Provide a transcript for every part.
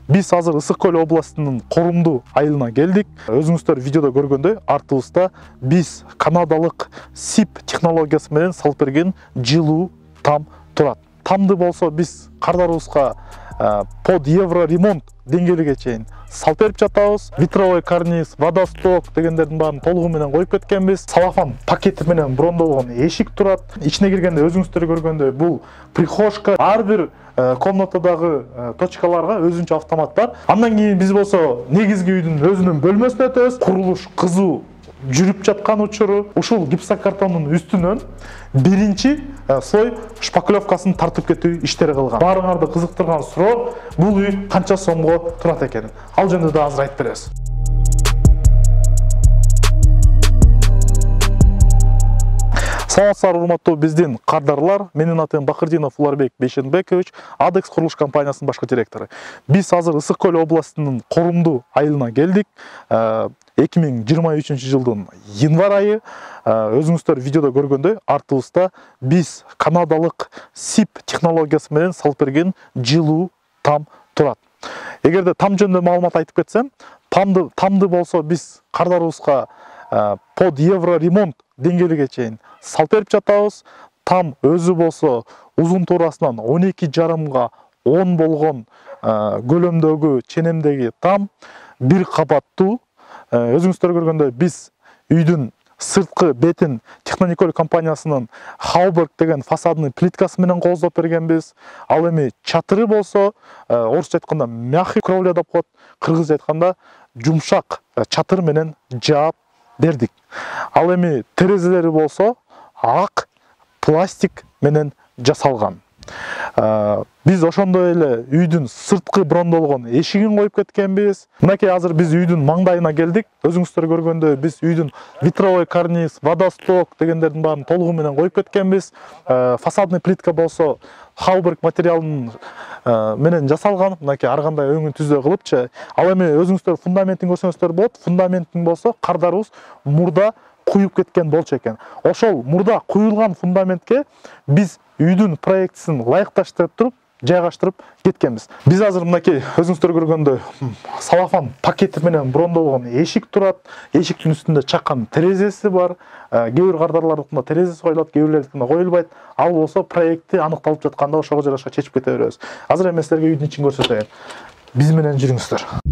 Биз азыр Ысык Көл областынын Корумду айылына келдик. Өзүңүздөр видеодо көргөндөй, артыбызда биз канадалык SIP технологиясы менен салып берген жылуу там турат. Тамды болсо биз кардарыбызга под евро ремонт деңгээлиге чейин салып берип жатабыз. Ветровой карниз, водосток дегендердин баарын толугу менен коюп кеткенбиз. Салафан пакети менен брондолгон эшик турат. Ичине киргенде өзүңүздөр көргөндөй бул прихожка. Ар бир комнатадагы точкаларга өзүнчө автомат бар. Андан кийин биз болсо негизги үйдүн өзүнүн бөлмөсүнө өтөбүз. Курулуш кызуу жүрүп жаткан учуру ушул гипсокартондун үстүнөн биринчи слой шпаклевкасын тартып кетүү иштери кылган. Баарыңарды кызыктырган суроо бул үй канча сомго турат экенин. Ал жөнүндө да азыр айтып беребиз. Саламатсыздар урматтуу биздин кардарлар. Менин атым Бакырдинов Уларбек Бейшенбекович, Адекс курулуш компаниясынын башкы директору. Биз азыр Ысык Көл областынын Корумду айылына келдик. 2023 жылдын январь айы. Өзүңүздөр видеодо көргөндөй, артыбызда биз канадалык SIP технологиясы менен салып берген жылуу там турат. Эгерде там жөнүндө маалымат айтып кетсем, тамды болсо биз кардарыбызга под евро ремонт деңгээлиге чейин салып берип жатабыз. Там өзү болсо узун туурасынан 12,5 10 болгон көлөмдөгү ченемдеги там, бир кабаттуу. Өзүңүздөр көргөндөй биз үйдүн сырткы бетин Технониколь компаниясынын Хауберг деген фасадный плиткасы менен кооздоп бергенбиз. Ал эми чатыры болсо, орусча айтканда мягкий кровля деп коет, кыргызча айтканда жумшак чатыр менен жаап бердик. Ал эми терезелери болсо ак пластик менен жасалган. Биз ошондой эле үйдүн сырткы брондолгон эшигин коюп кеткенбиз. Мынакей азыр биз үйдүн маңдайына келдик. Өзүңүздөр көргөндөй биз үйдүн ветровой карниз, водосток дегендердин баарын толугу менен коюп кеткенбиз. Фасадный плитка болсо Хауберг материалынын менен жасалган. Мынакей ар кандай өңүн түздө кылыпчы. Ал эми өзүңүздөр фундаментин көрсөңүздөр болот. Фундаменттин болсо кардарыбыз мурда куюп кеткен болчу экен. Ошол мурда куюлган фундаментке биз үйдүн проектисин ылайыкташтырып туруп, жайгаштырып кеткенбиз. Биз азыр мынакей өзүңүздөр көргөндөй салафан пакети менен брондолгон эшик турат. Эшиктин үстүндө чакан терезеси бар. Кээ бир кардарлардыкында терезеси коюлат, кээ бирлердикинде коюлбайт. Ал болсо проекти аныкталып жатканда ошого жараша чечип кете беребиз. Азыр эми силерге үйдүн ичин көрсөтөйүн. Биз менен жүрүңүздөр.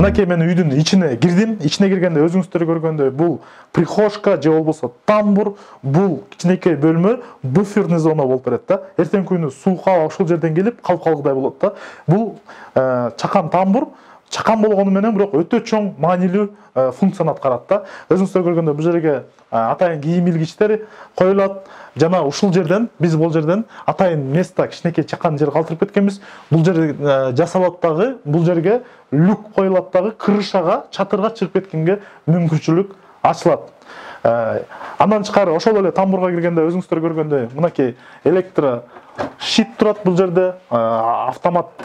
Мынакей мен үйдүн ичине кирдим. Ичине киргенде өзүңүздөр көргөндөй бул прихожка же болбосо тамбур, бул кичинекей бөлмө буферный зона болуп берет да. Эртең күнү суу каба ушул жерден келип калып калгыдай болот да. Бул чакан тамбур, чакан болгону менен бирок өтө чоң маанилүү функцияны аткарат да. Өзүңүздөр көргөндөй бул жерге атайын кийим илгичтер коюлат. Жана ушул жерден биз бул жерден атайын место кичинекей чакан жер калтырып кеткенбиз. Бул жер жасалат дагы, бул жерге люк коюлат дагы, крышага, чатырга чыгып кеткенге мүмкүнчүлүк ачылат. Андан тышкары ошол эле тамбурга киргенде өзүңүздөр көргөндөй мынакей электро щит турат бул жерде, автомат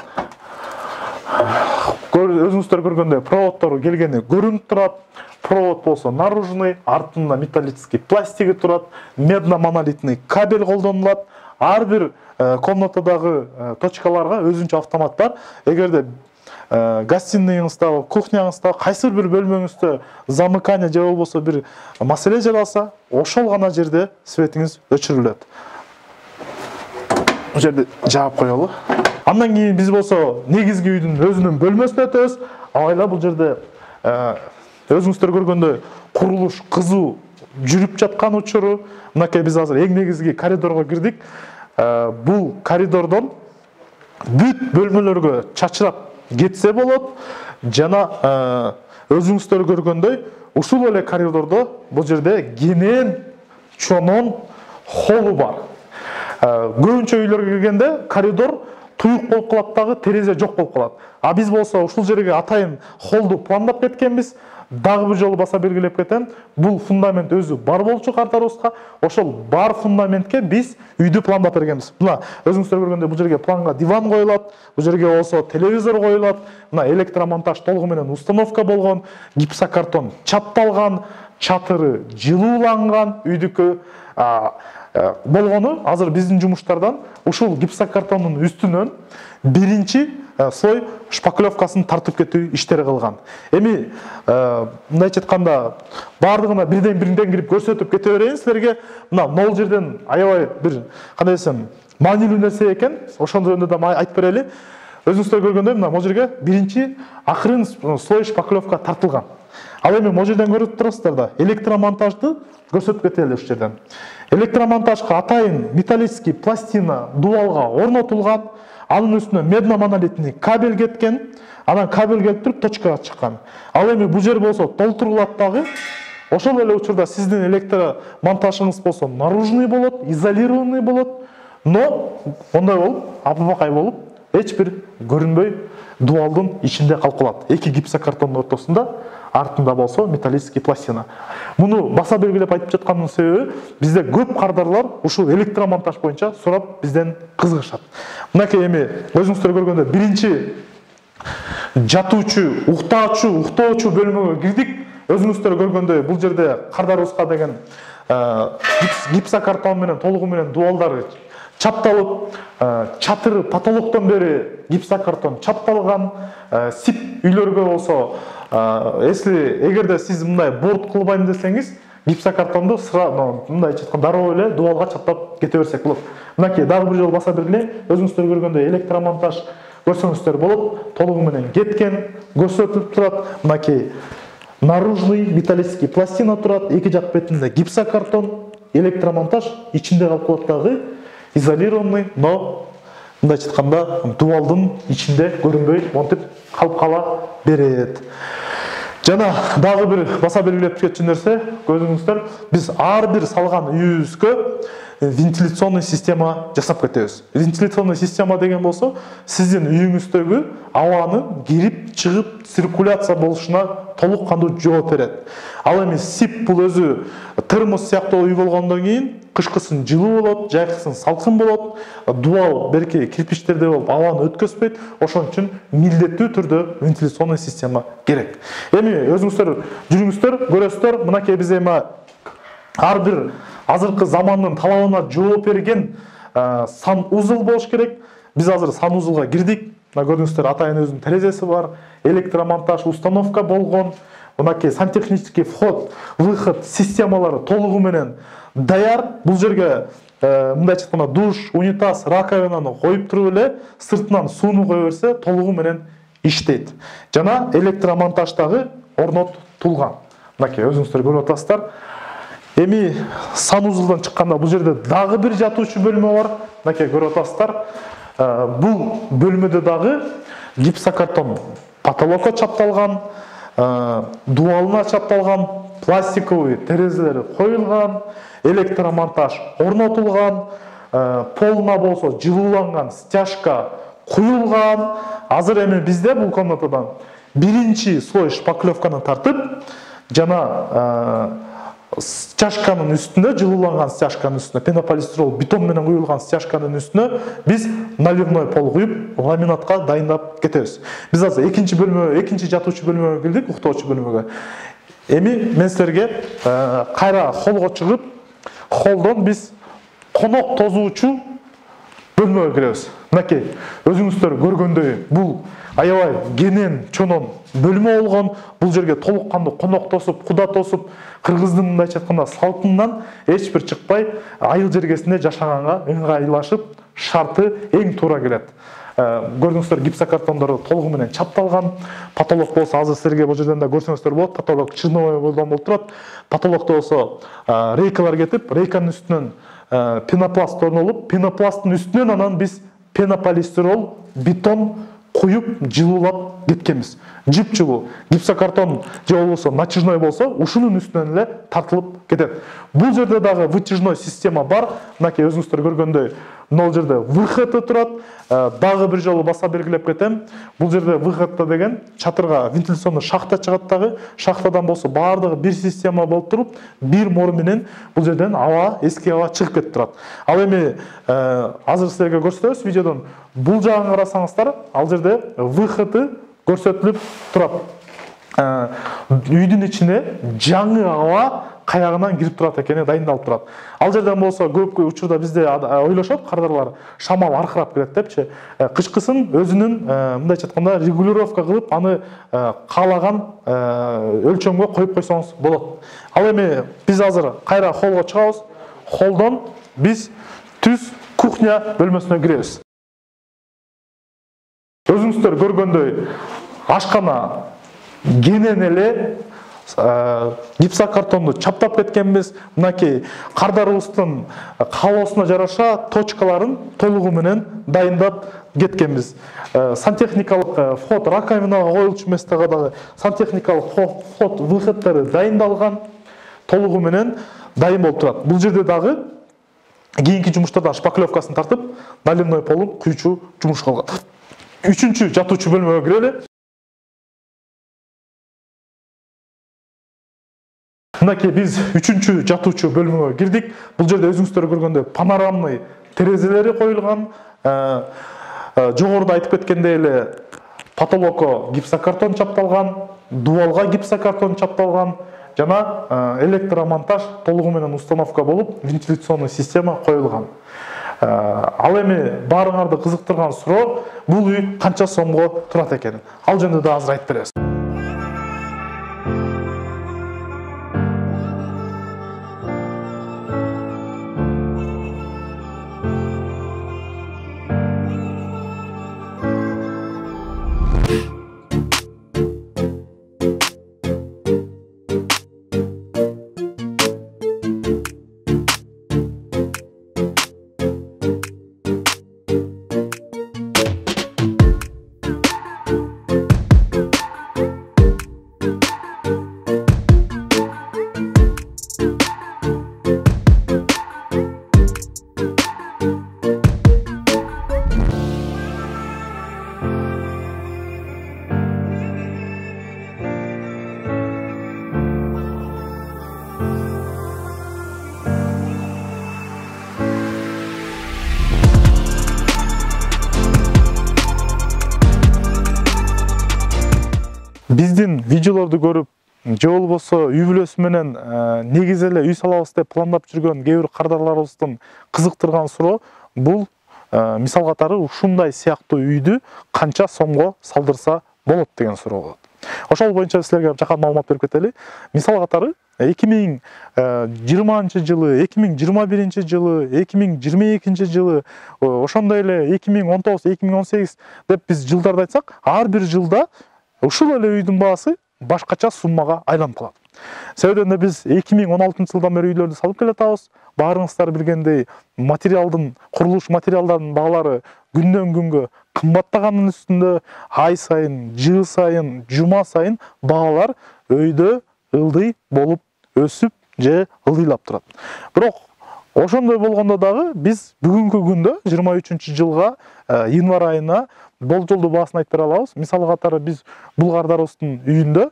өзүңүздөр көргөндөй проводдору келгени көрүнүп турат. Провод болсо наружный, артында металлический пластиги турат, медно-монолитный кабель колдонулат. Ар бир комнатадагы точкаларга өзүнчө автомат бар. Эгерде гостиныйыңызда, кухняңызда, кайсы бир бөлмөңүздө замыкание же болбосо бир маселе жаралса, ошол гана жерде светиңиз өчүрүлөт. Бул жерде жаап коелу. Андан кийин биз болсо негизги үйдүн өзүнүн бөлмөсүнө өтөбүз. Абайла бул жерде өзүңүздөр көргөндөй курулуш кызуу жүрүп жаткан учуру. Мынакей биз азыр эң негизги коридорго кирдик. Бул коридордон бүт бөлмөлөргө чачырап кетсе болот. Жана өзүңүздөр көргөндөй ушул эле коридордо бул жерде кенен чонон холу бар. Көбүнчө үйлөргө киргенде коридор туюк болуп калат дагы, терезе жок болуп калат. А биз болсо ушул жерге атайын холду пландап кеткенбиз. Дагы бир жолу баса белгилеп кетем. Бул фундамент өзү бар болчу картарыбызга. Ошол бар фундаментке биз үйдү пландап бергенбиз. Мына өзүңүздөр көргөндөй бул жерге планга диван коюлат, бул жерге болсо телевизор коюлат. Мына электромонтаж толугу менен установка болгон, гипсокартон чапталган, чатыры жылууланган үйдүкү болгону. Азыр биздин жумуштардан ушул гипсокартондун үстүнөн биринчи слой шпаклевкасын тартып кетүү иштери кылган. Эми мындайча айтканда бардыгына бирден кирип көрсөтүп кете берейин силерге. Мына могул жерден аябай бир кандай десем маанилүү нерсе экен. Ошондо жөнүндө да айтып берели. Өзүңүздөр көргөндөй мына могул жерге биринчи акырын слой шпаклевка тартылган. Ал эми могул жерден көрүп турасыздар да электромонтажды көрсөтүп кетели ушул жерден. Электромонтажга атайын металлический пластина дуалга орнотулган. Анын үстүнө медно-монолитный кабель кеткен. Анан кабель келип туруп точкага чыккан. Ал эми бул жер болсо толтурулат дагы. Ошол эле учурда сиздин электромонтажыңыз болсо наружный болот, изолированный болот. Но ондай болуп, апабакай болуп, эч бир көрүнбөй дуалдын ичинде калып калат. Эки гипсокартондун ортосунда, артында болсо металлический пластина. Муну баса белгилеп айтып жаткандын себеби бизде көп кардарлар ушул электромонтаж боюнча сурап бизден кызыгышат. Мынакей эми өзүңүздөр көргөндөй биринчи жатуучу, уктоочу бөлмөгө кирдик. Өзүңүздөр көргөндөй бул жерде кардарыбызга деген гипсокартон менен толугу менен дуалдары чапталып, чатыры потолоктон бери гипсокартон чапталган. Сип үйлөргө болсо эгерде сиз мындай борт кылбайм десеңиз, гипсокартонду мындайча айтканда дароо эле дуалга чаптап кете берсек болот. Мынакей дагы бир жолу баса бергиле. Өзүңүздөр көргөндөй электромонтаж көрсөңүздөр болот. Толугу менен кеткен көрсөтүлүп турат. Мынакей наружный металлический пластина турат. Эки жак бетинде гипсокартон, электромонтаж ичинде калып калат дагы изолированный, но мындайча айтканда дуалдын ичинде көрүнбөй монтип калып кала берет. Жана дагы бир баса белгилеп кетчү нерсе, көрүңүздөр, биз ар бир салган үйүбүзгө вентиляционный система жасап кетебиз. Вентиляционный система деген болсо, сиздин үйүңүздөгү абанын кирип, чыгып, циркуляция болушуна толук кандуу жооп берет. Ал эми сип бул өзү термос сыяктуу үй болгондон кийин кышкысын жылуу болот, жайкысын салкын болот. Дуал берки кирпичтерде болуп абаны өткөзбөйт. Ошон үчүн милдеттүү түрдө вентиляционный система керек. Эми өзүңүздөр жүрүңүздөр, көрөсүздөр, мынакей биз эми ар бир азыркы замандын талабына жооп берген санузел болуш керек. Биз азыр санузелга кирдик. Мына көрдүңүздөр, атайын өзүнүн терезеси бар, электромонтаж установка болгон. Мынакей сантехнический вход, выход системалары толугу менен даяр. Бул жерге мындайча айтканда душ, унитаз, раковинаны коюп туруп эле сыртынан сууну кое берсе толугу менен иштейт. Жана электромонтаж дагы орнотулган. Мынакей өзүңүздөр көрүп атасыздар. Эми санузелдон чыкканда бул жерде дагы бир жатуучу бөлмө бар. Мынакей көрүп атасыздар. Бул бөлмөдө дагы гипсокартон потолокко чапталган, дуалына чапталган, пластиковый терезелери коюлган, электромонтаж орнотулган, полуна болсо жылууланган стяжка куюлган. Азыр эми бизде бул комнатадан биринчи слой шпаклевканы тартып, жана стяжканын үстүнө, жылууланган стяжканын үстүнө, пенополистирол бетон менен куюлган стяжканын үстүнө биз наливной пол куюп, ламинатка дайындап кетебиз. Биз азыр экинчи бөлмө, экинчи жатуучу бөлмөгө кирдик, уктоочу бөлмөгө. Эми мен силерге кайра холго чыгып, холдон биз конок тозуучу бөлмөгө киребиз. Мынакей өзүңүздөр көргөндөй бул аябай кенен чонон бөлмө болгон. Бул жерге толук кандуу конок тосуп, куда тосуп, кыргыздын мындайча айтканда салтынан эч бир чыкпай айыл жергесинде жашаганга ыңгайлашып, шарты эң туура келет. Көрдүңүздөр, гипсокартондору толугу менен чапталган. Потолок болсо азыр силерге бул жерден да көрсөңүздөр болот. Потолок чырновой болуп турат. Потолокто болсо рейкалар кетип, рейканын үстүнөн пенопласт орнолуп, пенопласттын үстүнөн анан биз пенополистирол, бетон куюп жылуулап кеткенбиз. Жып-жылуу гипсокартон же болбосо натяжной болсо, ушунун үстүнөн эле тартылып кетет. Бул жерде дагы вытяжной система бар. Мынакей өзүңүздөр көргөндөй, мына жерде выходы турат. Дагы бир жолу баса белгилеп кетем. Бул жерде выходда деген чатырга вентиляционный шахта чыгат дагы. Шахтадан болсо баардыгы бир система болуп туруп, бир мор менен бул жерден аба, эски аба чыгып кетип турат. Ал эми азыр силерге көрсөтөбүз видеодон. Бул жагын карасаңыздар, ал жерде выходы көрсөтүлүп турат. Үйдүн ичине жаңы аба каягынан кирип турат экени дайындалып турат. Ал жерден болсо көп учурда бизде ойлошот, кардарлар шамал аркырап келет депчи. Кышкысын өзүнүн мындайча айтканда регулировка кылып, аны каалаган өлчөмгө коюп койсоңуз болот. Ал эми биз азыр кайра холлго чыгабыз. Холдон биз түз кухня бөлмөсүнө киребиз. Өзүңүздөр көргөндөй ашкана кенен эле гипсокартонду чаптап кеткенбиз. Мынакей кардарыбыздын каалоосуна жараша точкаларын толугу менен дайындап кеткенбиз. Сантехникалык вход раковинага коюлчу местеге дагы сантехникалык вход выходдору дайындалган, толугу менен дайын болуп турат. Бул жерде дагы кийинки жумуштардан шпаклевкасын тартып, наливной полун куючу жумуш калган. Үчүнчү жатуучу бөлмөгө кирели. Мынакей биз үчүнчү жатуучу бөлмөгө кирдик. Бул жерде өзүңүздөр көргөндөй панорамный терезелери коюлган. Жогоруда айтып кеткендей эле потолокко гипсокартон чапталган, дубалга гипсокартон чапталган жана электромонтаж толугу менен установка болуп, вентиляционный система коюлган. Ал эми баарыңарды кызыктырган суроо, бул үй канча сомго турат экенин. Ал жөнүндө да азыр айтып беребиз. Биздин видеолорду көрүп, же болбосо үй бүлөсү менен негиз эле үй салабыз деп пландап жүргөн кээ бир кардарларыбыздын кызыктырган суроо, бул мисал катары ушундай сыяктуу үйдү канча сомго салдырса болот деген суроо болот. Ошол боюнча силерге жакан маалымат берип кетели. Мисал катары 2020 жылы, 2021 жылы, 2022 жылы, ошондой эле 2019-2018 деп биз жылдарды айтсак, ар бир жылда ушул эле үйдүн баасы башкача суммага айланып калат. Себебинде биз 2016 жылдан бери үйлөрдү салып келатабыз. Баарыңыздар билгендей, курулуш материалдарынын баалары күндөн күнгө кымбаттаганын үстүндө, ай сайын, жыл сайын, жума сайын баалар өйдө ылдый болуп өсүп же ылдыйлап турат. Бирок ошондой болгондо дагы биз бүгүнкү күндө 23 жылга январь айына болжолдуу баасын айтып бере алабыз. Мисалы катары биз бул кардарыбыздын үйүндө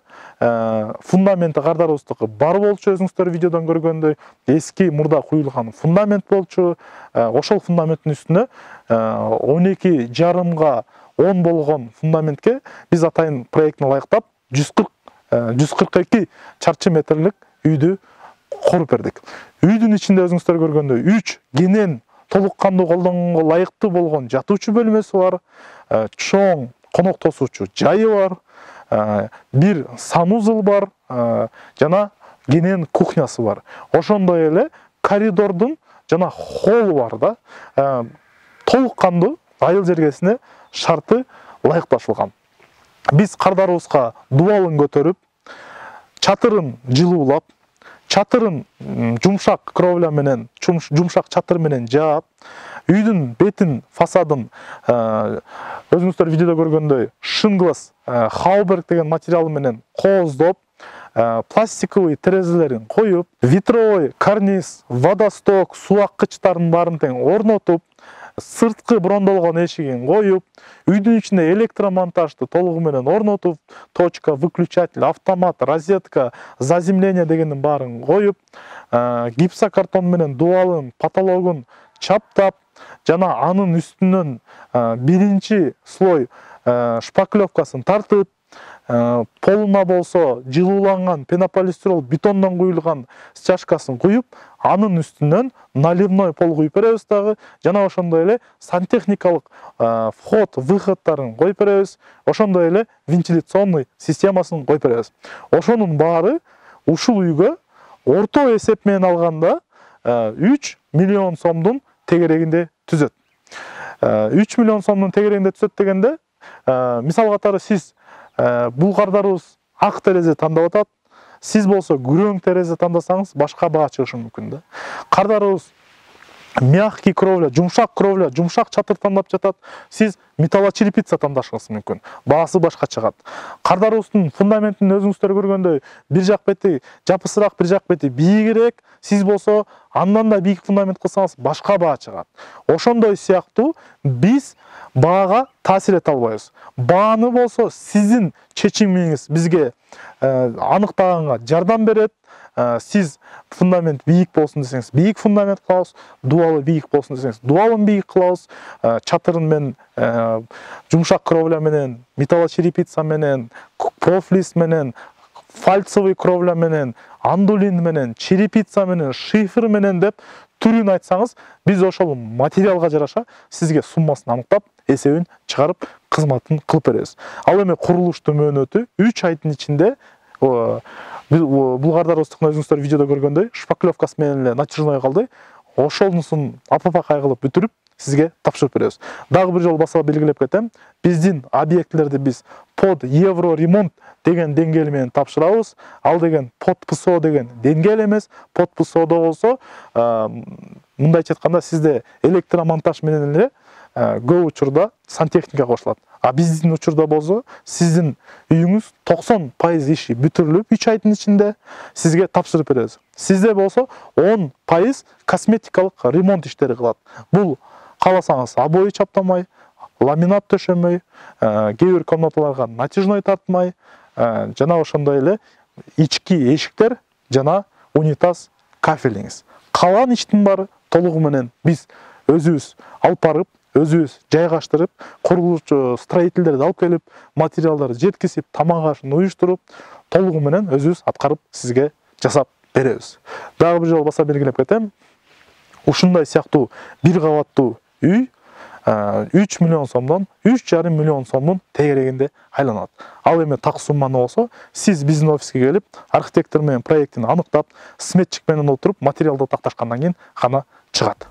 фундаменти кардарыбыздыкы бар болчу, өзүңүздөр видеодон көргөндөй эски мурда куюлган фундамент болчу. Ошол фундаменттин үстүнө 12,5 10 болгон фундаментке биз атайын проектин ылайыктап 142 чарчы метрлик үйдү коруп бердик. Үйдүн ичинде өзүңүздөр көргөндөй 3 кенен толук кандуу колдонгонго ылайыктуу болгон жатуучу бөлмөсү бар, чоң конок тосуучу жайы бар, бир санузел бар, жана кенен кухнясы бар. Ошондой эле коридордун жана холл бар да. Толук кандуу айыл жергесине шарты ылайыкташылган. Биз кардарыбызга дубалын көтөрүп, чатырын жылуулап, чатырын жумшак кровля менен, жумшак чатыр менен жаап, үйдүн бетин, фасадын өзүңүздөр видеодо көргөндөй шинглас хауберг деген материал менен кооздоп, пластиковый терезелерин коюп, витровой карниз, водосток, суу аккычтардын баарын тең орнотуп, сырткы брондолгон эшигин коюп, үйдүн ичинде электромонтажды толугу менен орнотуп, точка, выключатель, автомат, розетка, заземление дегендин баарын коюп, гипсокартон менен дубалын, потологун чаптап, жана анын үстүнөн биринчи слой шпаклевкасын тартып, полуна болсо жылууланган пенополистирол бетондон куюлган стяжкасын куюп, анын үстүнөн наливной пол куюп беребиз дагы, жана ошондой эле сантехникалык вход, выходдарын коюп беребиз, ошондой эле вентиляционный системасын коюп беребиз. Ошонун баары ушул үйгө орто эсеп менен алганда 3 миллион сомдун тегерегинде түзөт. 3 миллион сомдун тегерегинде түзөт дегенде, мисал катары сиз бул кардарыбыз ак терезе тандап атат, сиз болсо күрөң терезе тандасаңыз башка баа чыгышы мүмкүн да. Кардарыбыз мягкий кровля, жумшак чатыр тандап жатат, сиз металлочерепица тандашыңыз мүмкүн. Баасы башка чыгат. Кардарыбыздын фундаментин өзүңүздөр көргөндөй бир жак бети жапысыраак, бир жак бети бийигирээк, сиз болсо андан да бийик фундамент кылсаңыз башка баа чыгат. Ошондой сыяктуу биз баага таасир эте албайбыз. Бааны болсо сиздин чечимиңиз бизге аныктаганга жардам берет. Сиз фундамент бийик болсун десеңиз, бийик фундамент кылабыз, дубалы бийик болсун десеңиз, дубалын бийик кылабыз, чатырын менен, жумшак кровля менен, металлочерепица менен, профлис менен, фальцевый кровля менен, андулин менен, черепица менен, шифер менен деп түрүн айтсаңыз, биз ошол материалга жараша сизге суммасын аныктап, эсебин чыгарып, кызматын кылып беребиз. Ал эми курулуштун мөөнөтү 3 айдын ичинде бул кардарыбыздыкын өзүңүздөр видеодо көргөндөй шпаклевкасы менен эле натяжной калды. Ошонусун апапакай кылып бүтүрүп сизге тапшырып беребиз. Дагы бир жолу басып белгилеп кетем. Биздин объектлерди биз под евро ремонт деген деңгээл менен тапшырабыз. Ал деген под ПСО деген деңгээл эмес. Под ПСОдо болсо, мындайча айтканда сизде электромонтаж менен эле көп учурда сантехника кошулат. А биздин учурда болсо, сиздин үйүңүз 90% иши бүтүрүлүп 3 айдын ичинде сизге тапшырып беребиз. Сизде болсо 10% косметикалык ремонт иштери кылат. Бул кааласаңыз обои чаптамай, ламинат төшөмөй, кээ бир комнаталарга натяжной тартмай, жана ошондой эле ички эшиктер жана унитаз кафелиңиз. Калган иштин баары толугу менен биз өзүбүз алып барып, өзүбүз жайгаштырып, курулуучу строительдерди алып келип, материалдарды жеткизип, тамак ашын уюштуруп, толугу менен өзүбүз аткарып сизге жасап беребиз. Дагы бир жолу баса белгилеп кетем. Ушундай сыяктуу бир кабаттуу үй 3 миллион сомдон 3,5 миллион сомдун тегерегинде айланат. Ал эми так сумманы болсо, сиз биздин офиске келип, архитектор менен проектин аныктап, сметчик менен отуруп, материалды такташкандан кийин гана чыгат.